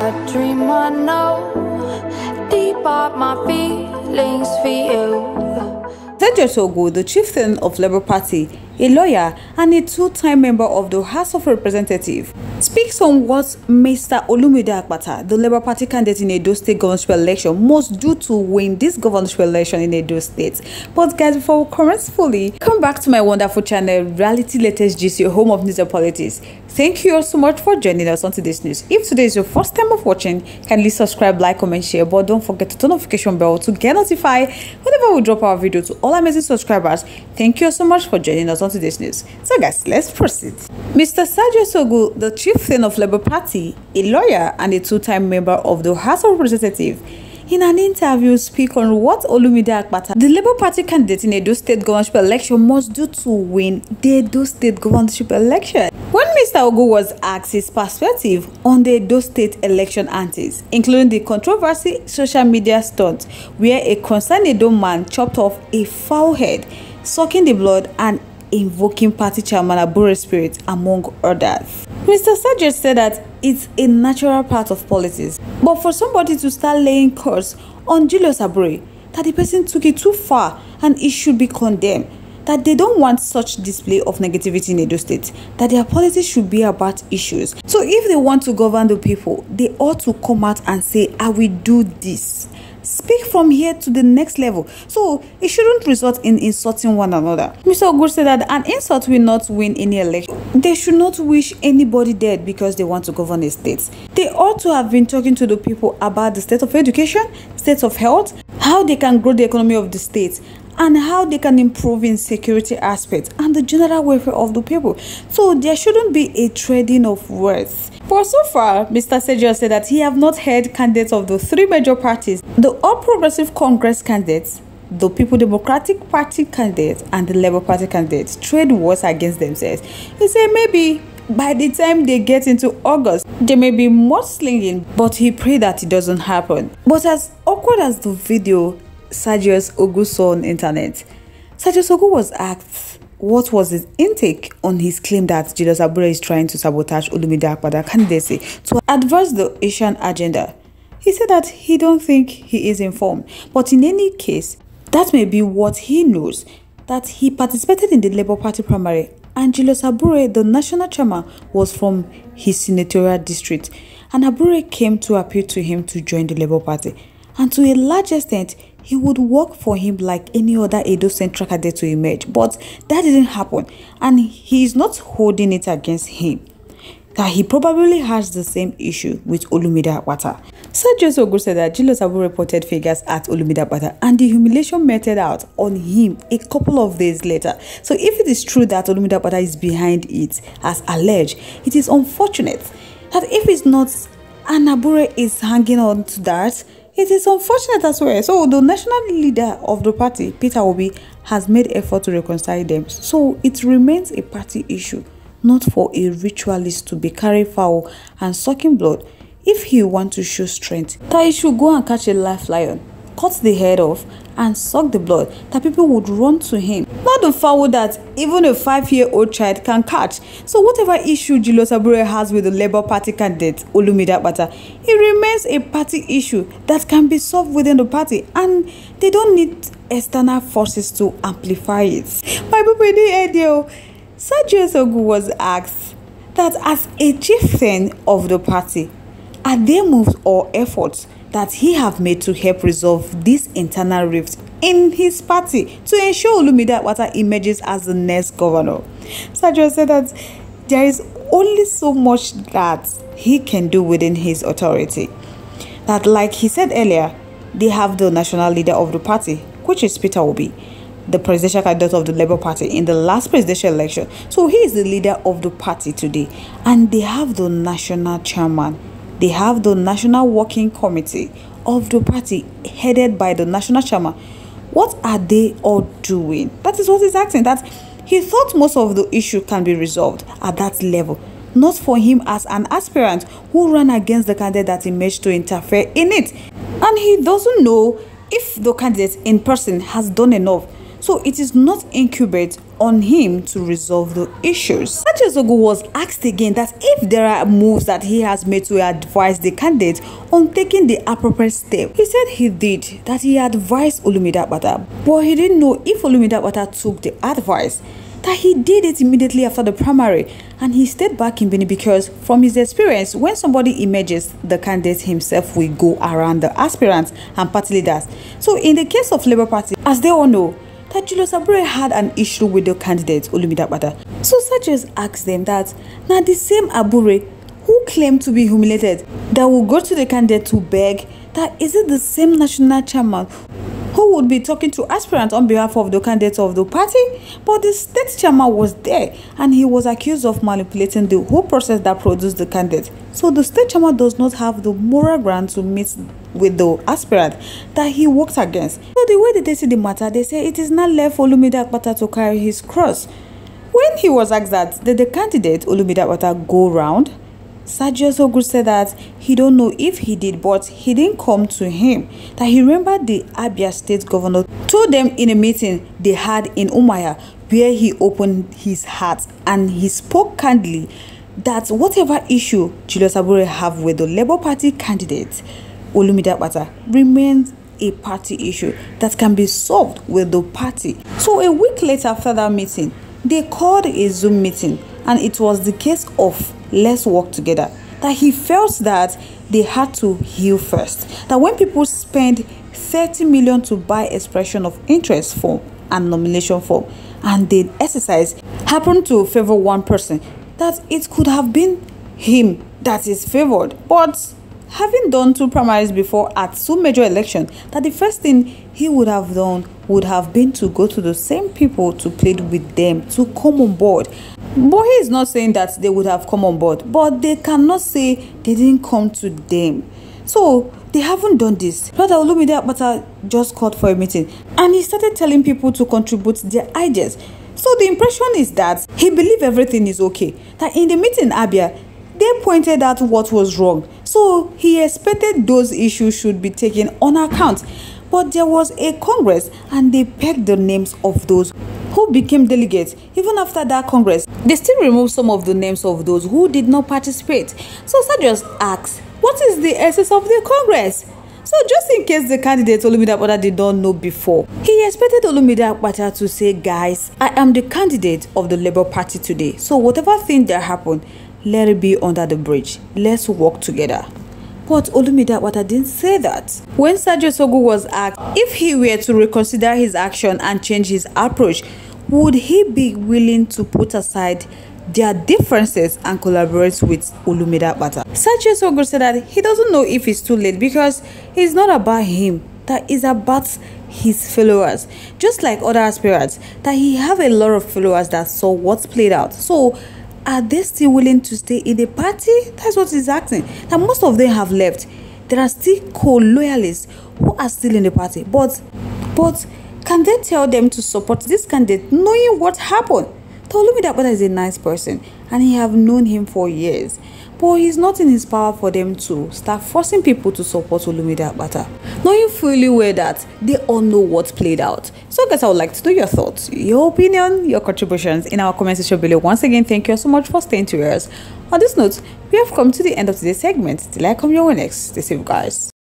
a dream I know, deep up my feelings for you. Càst Ogu, the chieftain of Labour Party, a lawyer and a two-time member of the House of Representatives, speaks on what Mr. Olumide Akpata, the Labour Party candidate in Edo State governorship election, must do to win this governorship election in Edo State. But guys, before we commence fully, come back to my wonderful channel, Reality Latest Gist, your home of news and politics. Thank you all so much for joining us on today's news. If today is your first time of watching, kindly subscribe, like, comment, share, but don't forget to turn on the notification bell to get notified whenever we drop our video. To all amazing subscribers, thank you all so much for joining us on today's news. So guys, let's proceed. Mr. Càst Ogu, the chieftain of Labour Party, a lawyer and a two-time member of the House of Representatives, in an interview speak on what Olumide Akpata, the Labour Party candidate in Edo State governorship election, must do to win the Edo State governorship election. When Mr. Ogu was asked his perspective on the Edo State election antics, including the controversy social media stunt where a concerned Edo man chopped off a fowl head, sucking the blood and invoking party chairman Abure's spirit, among others. Mr. Càst said that it's a natural part of politics, but for somebody to start laying curse on Julius Abure, that the person took it too far and it should be condemned, that they don't want such display of negativity in Edo State, that their politics should be about issues. So if they want to govern the people, they ought to come out and say, I will do this. Speak from here to the next level. So it shouldn't result in insulting one another. Mr. Ogu said that an insult will not win any election. They should not wish anybody dead because they want to govern a state. They ought to have been talking to the people about the state of education, state of health, how they can grow the economy of the state, and how they can improve in security aspects and the general welfare of the people. So there shouldn't be a trading of words. For so far, Mr. Càst said that he have not heard candidates of the three major parties, the All Progressive Congress candidates, the People Democratic Party candidates, and the Labour Party candidates trade words against themselves. He said maybe by the time they get into August, there may be more slinging, but he prayed that it doesn't happen. But as awkward as the video Càst Ogu saw on internet, Càst Ogu was asked what was his intake on his claim that Julius Abure is trying to sabotage Olumide Akpata's candidacy to advance the Asian agenda. He said that he don't think he is informed, but in any case, that may be what he knows, that he participated in the Labour Party primary and Julius Abure, the national chairman, was from his senatorial district, and Abure came to appeal to him to join the Labour Party, and to a large extent, he would work for him like any other Edo Central cadet to emerge. But that didn't happen, and he is not holding it against him. That he probably has the same issue with Olumide Akpata. Càst Ogu said that Julius Abure reported figures at Olumide Akpata and the humiliation meted out on him a couple of days later. So if it is true that Olumide Akpata is behind it, as alleged, it is unfortunate that if it's not, and Abure is hanging on to that, it is unfortunate as well. So the national leader of the party, Peter Obi, has made effort to reconcile them. So it remains a party issue, not for a ritualist to be carrying foul and sucking blood. If he wants to show strength, that he should go and catch a live lion, cut the head off and suck the blood, that people would run to him. Not the fowl that even a 5-year-old child can catch. So whatever issue Julius Abure has with the Labour Party candidate Olumide Akpata, it remains a party issue that can be solved within the party, and they don't need external forces to amplify it. My people in the area, Càst Ogu was asked that as a chieftain of the party, are there moves or efforts that he have made to help resolve this internal rift in his party to ensure Olumide Akpata emerges as the next governor. Càst said that there is only so much that he can do within his authority. That, like he said earlier, they have the national leader of the party, which is Peter Obi, the presidential candidate of the Labour Party in the last presidential election. So he is the leader of the party today, and they have the national chairman. They have the National Working Committee of the party headed by the national chairman. What are they all doing? That is what he's asking. That he thought most of the issue can be resolved at that level, not for him as an aspirant who ran against the candidate that emerged to interfere in it. And he doesn't know if the candidate in person has done enough so it is not incumbent on him to resolve the issues. Sachi was asked again that if there are moves that he has made to advise the candidate on taking the appropriate step. He said he did, that he advised Olumide Akpata, but he didn't know if Olumide Akpata took the advice. That he did it immediately after the primary, and he stayed back in Benin because from his experience, when somebody emerges, the candidate himself will go around the aspirants and party leaders. So in the case of Labour Party, as they all know, that Julius Abure had an issue with the candidate Olumide Akpata. So Sachi asked them that now the same Abure who claimed to be humiliated that will go to the candidate to beg, that is it the same national chairman who would be talking to aspirants on behalf of the candidates of the party? But the state chairman was there and he was accused of manipulating the whole process that produced the candidate. So the state chairman does not have the moral ground to meet with the aspirant that he works against. So the way that they see the matter, they say it is not left for Olumide Akpata to carry his cross. When he was asked that, did the candidate Olumide Akpata go round? Sachi said that he don't know if he did, but he didn't come to him. That he remembered the Abia state governor told them in a meeting they had in Umuahia, where he opened his heart and he spoke candidly that whatever issue Julius Abure have with the Labour Party candidate Olumide Akpata remains a party issue that can be solved with the party. So a week later after that meeting, they called a Zoom meeting, and it was the case of let's work together. That he felt that they had to heal first. That when people spend 30 million to buy expression of interest form and nomination form, and the exercise happened to favor one person, that it could have been him that is favored. But having done 2 primaries before at 2 major elections, that the first thing he would have done would have been to go to the same people to plead with them to come on board. But he is not saying that they would have come on board, but they cannot say they didn't come to them. So they haven't done this. Brother Olumide Akpata just called for a meeting and he started telling people to contribute their ideas. So the impression is that he believed everything is okay. That in the meeting in Abia, they pointed out what was wrong. So he expected those issues should be taken on account. But there was a congress and they pegged the names of those who became delegates. Even after that congress, they still removed some of the names of those who did not participate. So Sachi asked, what is the essence of the congress? So just in case the candidate Olumide Akpata did not know before, he expected Olumide Akpata to say, guys, I am the candidate of the Labour Party today. So whatever thing that happened, let it be under the bridge. Let's work together. But Olumide Akpata didn't say that. When Sachi was asked if he were to reconsider his action and change his approach, would he be willing to put aside their differences and collaborate with Olumide Akpata? Sachi said that he doesn't know if it's too late because it's not about him, that is about his followers. Just like other aspirants, that he have a lot of followers that saw what's played out. So are they still willing to stay in the party? That's what he's asking. Now most of them have left. There are still co-loyalists who are still in the party. But can they tell them to support this candidate knowing what happened? Olumide Akpata is a nice person and he have known him for years. But it's not in his power for them to start forcing people to support Olumide Akpata, knowing fully well that they all know what played out. So guys, I would like to know your thoughts, your opinion, your contributions in our comment section below. Once again, thank you so much for staying to us. On this note, we have come to the end of today's segment. Till I come your way next, stay safe guys.